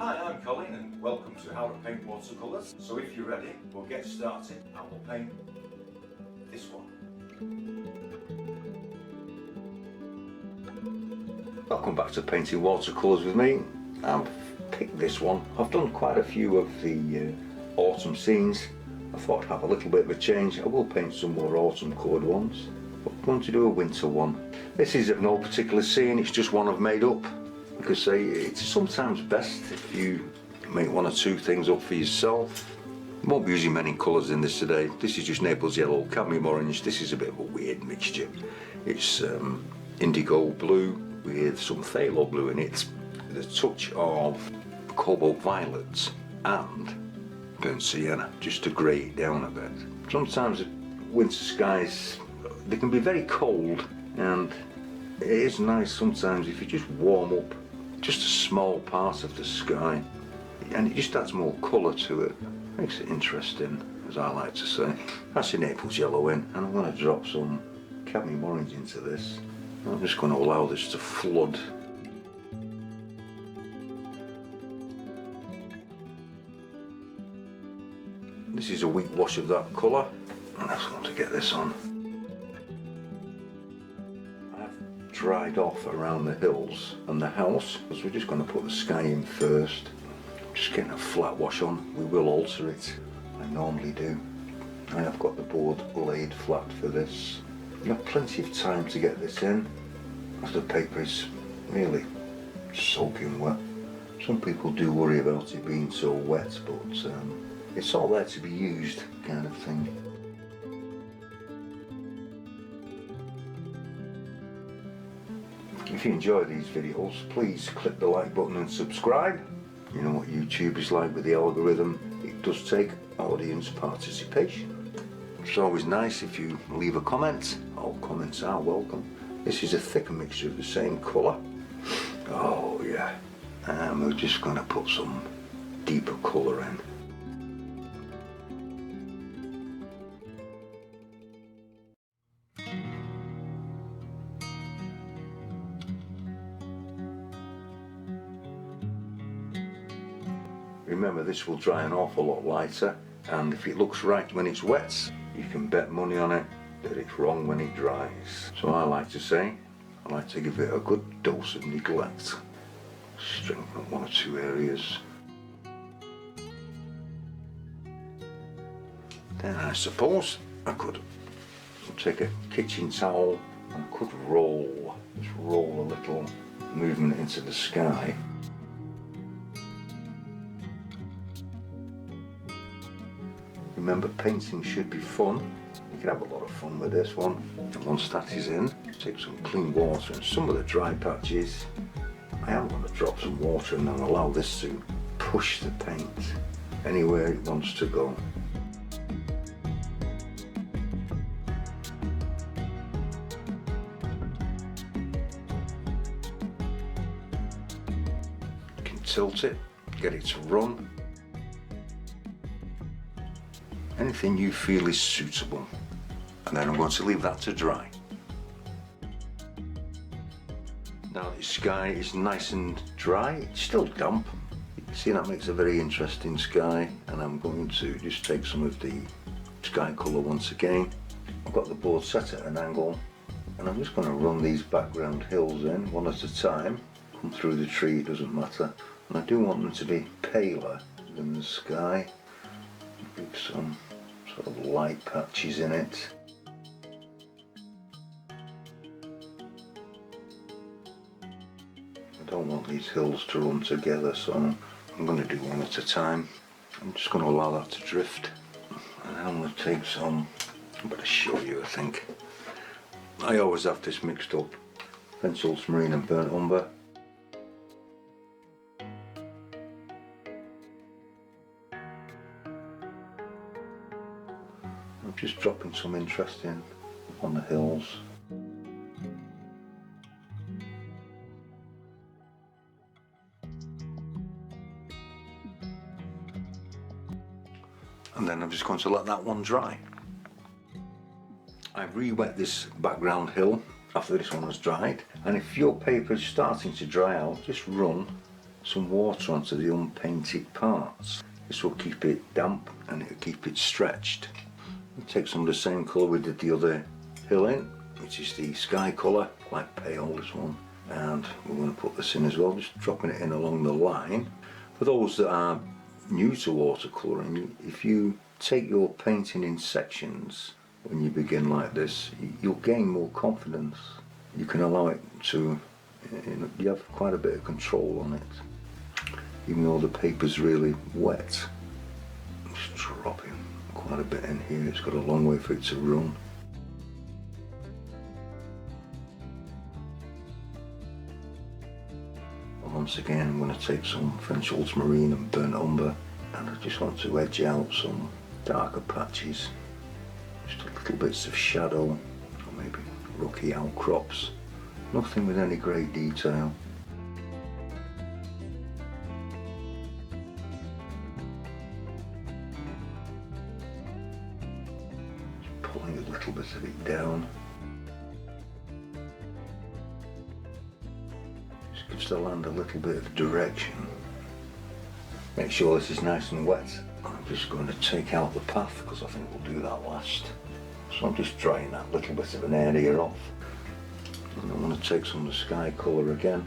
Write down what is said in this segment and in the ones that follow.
Hi, I'm Colin and welcome to How to Paint Watercolours. So if you're ready, we'll get started and we'll paint this one. Welcome back to Painting Watercolours with me. I've picked this one. I've done quite a few of the autumn scenes. I thought I'd have a little bit of a change. I will paint some more autumn coloured ones, but I'm going to do a winter one. This is no particular scene, it's just one I've made up. Like I say, it's sometimes best if you make one or two things up for yourself. I won't be using many colours in this today. This is just Naples yellow, cadmium orange. This is a bit of a weird mixture. It's indigo blue with some phthalo blue in it, with a touch of cobalt violet and burnt sienna, just to grey it down a bit. Sometimes winter skies, they can be very cold, and it is nice sometimes if you just warm up just a small part of the sky, and it just adds more colour to it. Makes it interesting, as I like to say. That's the Naples yellow in, and I'm going to drop some cadmium orange into this. I'm just going to allow this to flood. This is a weak wash of that colour, and I just want to get this on. Dried off around the hills and the house, because we're just going to put the sky in first. Just getting a flat wash on. We will alter it, I normally do. I have got the board laid flat for this. You have plenty of time to get this in, as the paper is really soaking wet. Some people do worry about it being so wet, but it's all there to be used, kind of thing. If you enjoy these videos, please click the like button and subscribe. You know what YouTube is like with the algorithm. It does take audience participation. It's always nice if you leave a comment. All comments are welcome. This is a thicker mixture of the same colour. Oh yeah. And we're just going to put some deeper colour in. Remember, this will dry an awful lot lighter, and if it looks right when it's wet, you can bet money on it that it's wrong when it dries. So I like to say, I like to give it a good dose of neglect. Strengthen one or two areas. Then I suppose I could take a kitchen towel and I could just roll a little movement into the sky. Remember, painting should be fun. You can have a lot of fun with this one. And once that is in, take some clean water and some of the dry patches. I am going to drop some water and then allow this to push the paint anywhere it wants to go. You can tilt it, get it to run. Anything you feel is suitable, and then I'm going to leave that to dry. Now the sky is nice and dry, it's still damp. You can see that makes a very interesting sky, and I'm going to just take some of the sky colour once again. I've got the board set at an angle, and I'm just going to run these background hills in one at a time. Come through the tree, it doesn't matter. And I do want them to be paler than the sky. Give some sort of light patches in it. I don't want these hills to run together, so I'm going to do one at a time. I'm just going to allow that to drift, and then I'm going to take some, I'm going to show you I think. I always have this mixed up, pencil ultramarine and burnt umber. I'm just dropping some interest in on the hills. And then I'm just going to let that one dry. I've re-wet this background hill after this one has dried, and if your paper is starting to dry out, just run some water onto the unpainted parts. This will keep it damp and it'll keep it stretched. We'll take some of the same colour we did the other hill in, which is the sky colour, quite pale this one, and we're going to put this in as well, just dropping it in along the line. For those that are new to watercolouring, if you take your painting in sections when you begin like this, you'll gain more confidence. You can allow it to, you have quite a bit of control on it, even though the paper's really wet. Just dropping quite a bit in here, it's got a long way for it to run. Once again, I'm going to take some French ultramarine and burnt umber, and I just want to edge out some darker patches, just little bits of shadow, or maybe rocky outcrops, nothing with any great detail. Just pulling a little bit of it down. Gives the land a little bit of direction. Make sure this is nice and wet. I'm just going to take out the path because I think we'll do that last. So I'm just drying that little bit of an area off. And I'm going to take some of the sky colour again.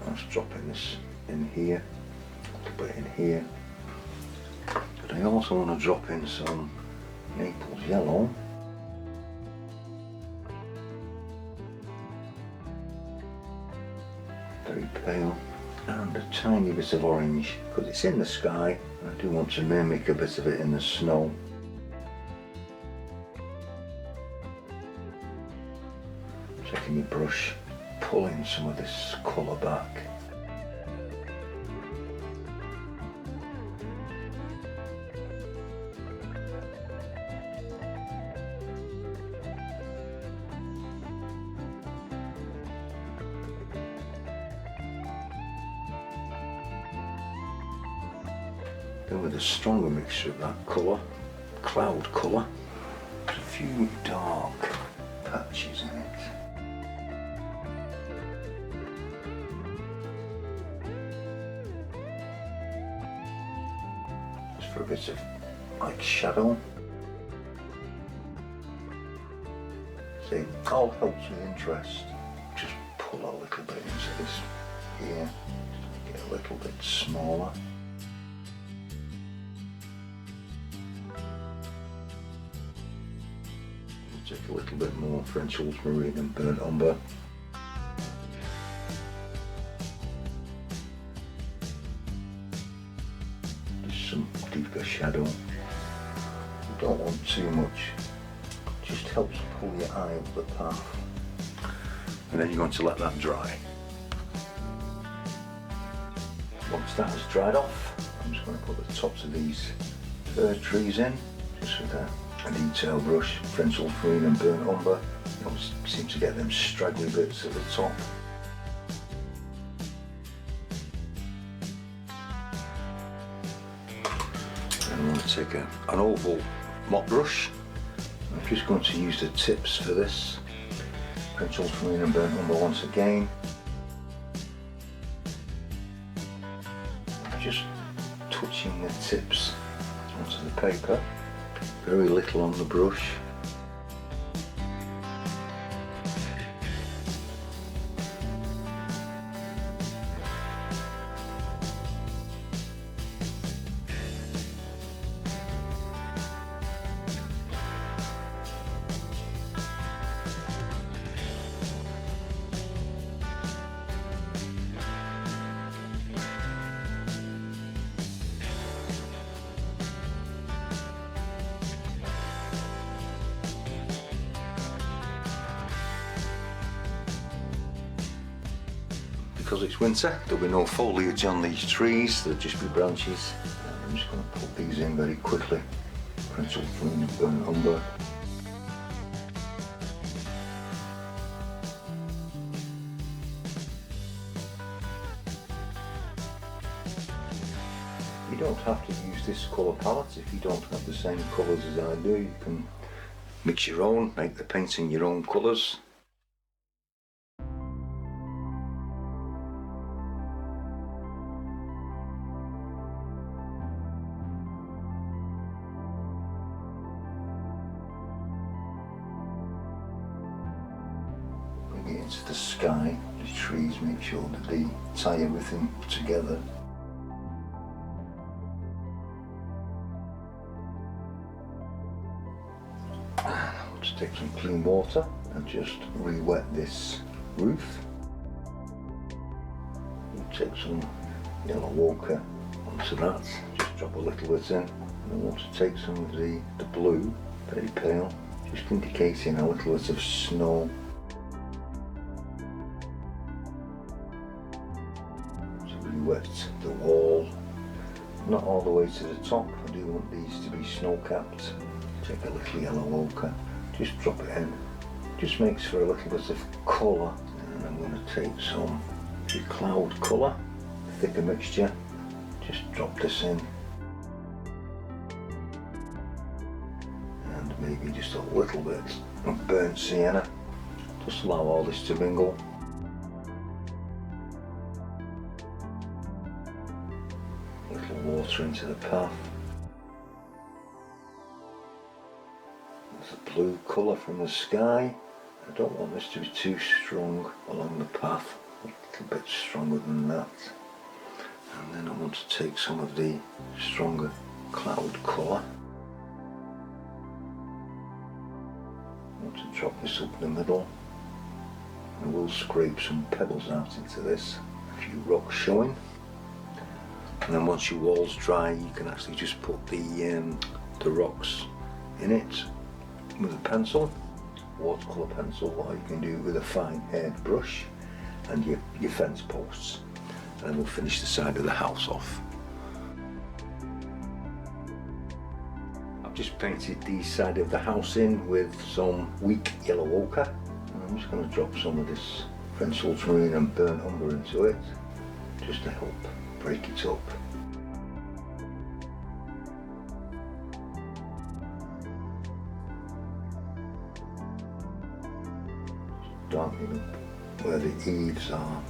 I'm just dropping this in here, a little bit in here. But I also want to drop in some Naples yellow. Very pale, and a tiny bit of orange because it's in the sky. I do want to mimic a bit of it in the snow. Taking my brush, pulling some of this colour back. Then with a stronger mixture of that colour, cloud colour, there's a few dark patches in it. Just for a bit of like shadow. See, all helps with interest. Just pull a little bit into this here, just make it a little bit smaller. Take a little bit more French ultramarine and burnt umber. Just some deeper shadow. You don't want too much. Just helps pull your eye up the path. And then you're going to let that dry. Once that has dried off, I'm just going to put the tops of these fir trees in, just with a detail brush, French ultramarine and burnt umber. You always seem to get them straggly bits at the top. And I'm going to take an oval mop brush. I'm just going to use the tips for this. French ultramarine and burnt umber once again. Just touching the tips onto the paper. Very little on the brush. Because it's winter, there'll be no foliage on these trees, there'll just be branches. I'm just going to put these in very quickly. French ultramarine and burnt umber. You don't have to use this colour palette if you don't have the same colours as I do. You can mix your own, make the painting your own colours. the sky, the trees, make sure that they tie everything together. I'll just take some clean water and just re-wet this roof. Take some yellow ochre onto that, just drop a little bit in, and I want to take some of the blue, very pale, just indicating a little bit of snow. To re-wet the wall, not all the way to the top, I do want these to be snow capped. Take a little yellow ochre, just drop it in, just makes for a little bit of colour, and I'm going to take some cloud colour, thicker mixture, just drop this in, and maybe just a little bit of burnt sienna, just allow all this to mingle. A little water into the path. There's a blue colour from the sky. I don't want this to be too strong along the path. A bit stronger than that, and then I want to take some of the stronger cloud colour. I want to drop this up the middle. I will scrape some pebbles out into this, a few rocks showing, and then once your wall's dry you can actually just put the rocks in it with a pencil, watercolour pencil, or you can do it with a fine haired brush and your fence posts, and then we'll finish the side of the house off. I've just painted the side of the house in with some weak yellow ochre, and I'm just going to drop some of this French ultramarine and burnt umber into it, just to help break it up. Just darken up where the eaves are.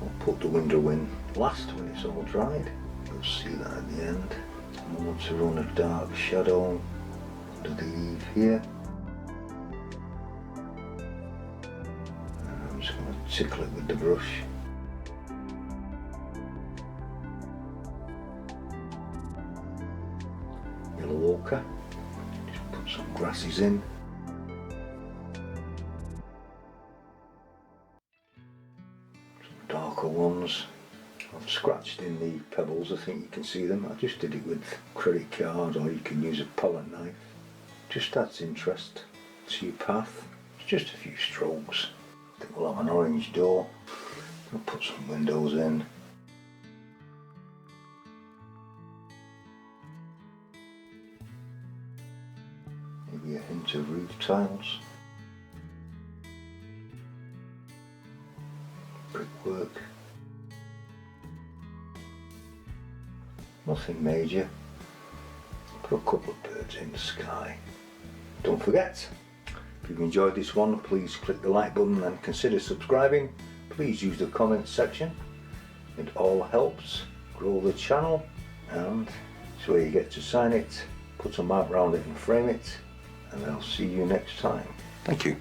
I'll put the window in last when it's all dried. You'll see that at the end. And I want to run a dark shadow under the eave here. And I'm just going to tickle it with the brush. Yellow ochre. Just put some grasses in. Darker ones. I've scratched in the pebbles, I think you can see them. I just did it with credit card, or you can use a palette knife. Just adds interest to your path. It's just a few strokes. I think we'll have an orange door. I'll put some windows in. Maybe a hint of roof tiles. Brickwork. Nothing major. Put a couple of birds in the sky. Don't forget, if you've enjoyed this one, please click the like button and consider subscribing. Please use the comment section. It all helps grow the channel, and it's where you get to sign it, put a mark around it and frame it, and I'll see you next time. Thank you.